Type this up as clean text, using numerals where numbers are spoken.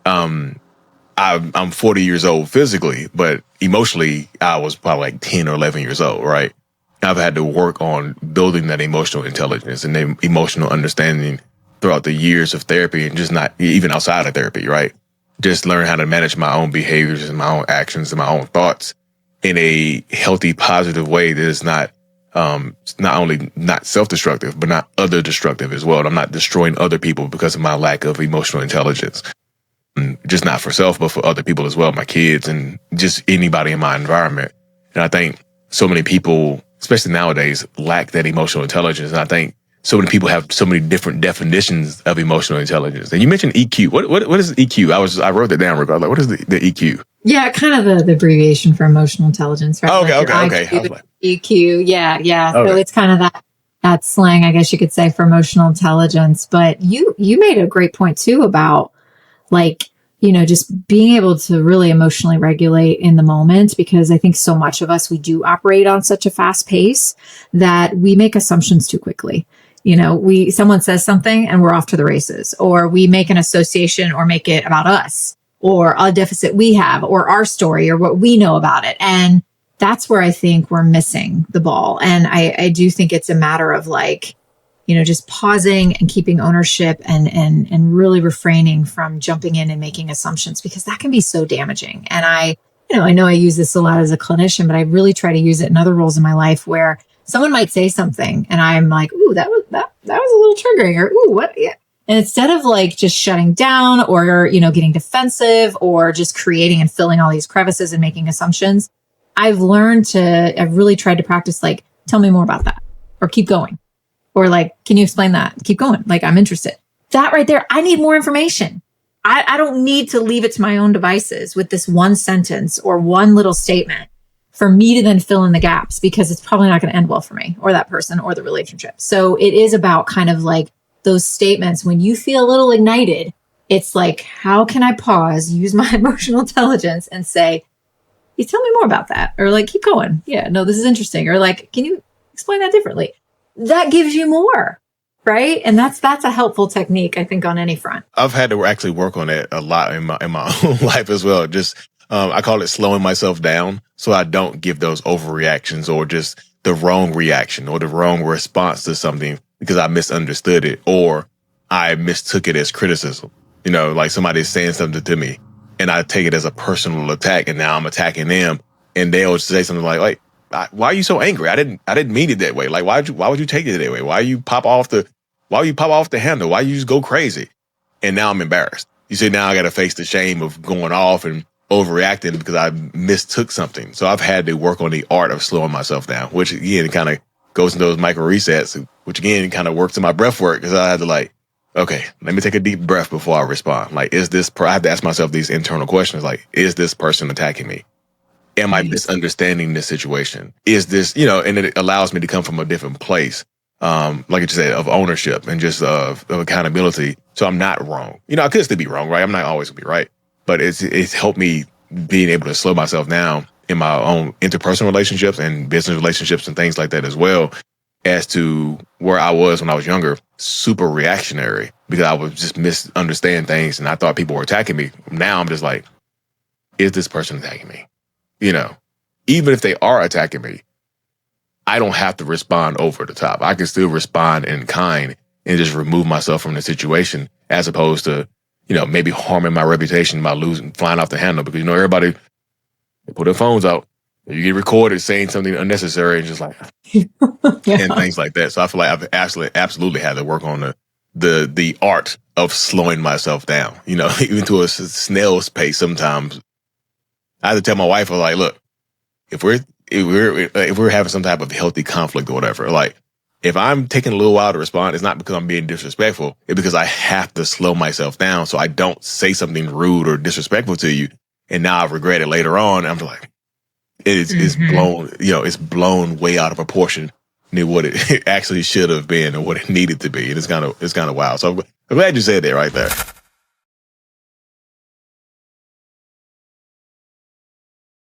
I'm 40 years old physically, but emotionally, I was probably like 10 or 11 years old, right? I've had to work on building that emotional intelligence and the emotional understanding throughout the years of therapy, and just not even outside of therapy, right? Just learn how to manage my own behaviors and my own actions and my own thoughts in a healthy, positive way that is not only not self-destructive, but not other destructive as well. And I'm not destroying other people because of my lack of emotional intelligence. Just not for self, but for other people as well, my kids and just anybody in my environment. And I think so many people, especially nowadays, lack that emotional intelligence. And I think so many people have so many different definitions of emotional intelligence. And you mentioned EQ. What is EQ? I wrote that down. Like, what is the EQ? Yeah, kind of the abbreviation for emotional intelligence, right? Oh, okay. IQ, EQ. Yeah. Okay. So it's kind of that slang, I guess you could say, for emotional intelligence. But you made a great point too about just being able to really emotionally regulate in the moment, because I think so much of us, we do operate on such a fast pace that we make assumptions too quickly. Someone says something and we're off to the races, or we make an association or make it about us or a deficit we have or our story or what we know about it. And that's where I think we're missing the ball. And I do think it's a matter of just pausing and keeping ownership and really refraining from jumping in and making assumptions, because that can be so damaging. And I know I use this a lot as a clinician, but I really try to use it in other roles in my life where someone might say something and I'm like, ooh, that was a little triggering, or ooh, what? Yeah. And instead of just shutting down or, getting defensive or just creating and filling all these crevices and making assumptions, I've really tried to practice, tell me more about that, or keep going. Or can you explain that? Keep going. I'm interested. That right there, I need more information. I don't need to leave it to my own devices with this one sentence or one little statement for me to then fill in the gaps, because it's probably not going to end well for me or that person or the relationship. So it is about kind of those statements. When you feel a little ignited, it's how can I pause, use my emotional intelligence and say, you tell me more about that? Or keep going. Yeah, no, this is interesting. Or can you explain that differently? That gives you more, right? And that's a helpful technique, I think, on any front. I've had to actually work on it a lot in my own life as well. Just I call it slowing myself down so I don't give those overreactions or just the wrong reaction or the wrong response to something because I misunderstood it or I mistook it as criticism. Somebody's saying something to me and I take it as a personal attack, and now I'm attacking them, and they'll say something like, why are you so angry? I didn't mean it that way. Why would you take it that way? Why you pop off the handle? Why you just go crazy? And now I'm embarrassed. You see, now I got to face the shame of going off and overreacting because I mistook something. So I've had to work on the art of slowing myself down, which again, kind of goes into those micro resets, which again, kind of works in my breath work, because I had to okay, let me take a deep breath before I respond. I have to ask myself these internal questions. Is this person attacking me? Am I misunderstanding this situation? Is this, and it allows me to come from a different place, like you said, of ownership and just of accountability. So I'm not wrong. I could still be wrong, right? I'm not always gonna be right, but it's helped me being able to slow myself down in my own interpersonal relationships and business relationships and things like that as well, as to where I was when I was younger, super reactionary because I would just misunderstand things and I thought people were attacking me. Now I'm just is this person attacking me? Even if they are attacking me, I don't have to respond over the top. I can still respond in kind and just remove myself from the situation, as opposed to, maybe harming my reputation by flying off the handle, because, everybody, they put their phones out, you get recorded saying something unnecessary and just and things like that. So I feel like I've absolutely had to work on the art of slowing myself down, even to a snail's pace sometimes. I had to tell my wife, look, if we're having some type of healthy conflict or whatever, if I'm taking a little while to respond, it's not because I'm being disrespectful. It's because I have to slow myself down so I don't say something rude or disrespectful to you. And now I regret it later on. I'm it's blown, it's blown way out of proportion than what it actually should have been or what it needed to be. And it's kind of wild. So I'm glad you said that right there.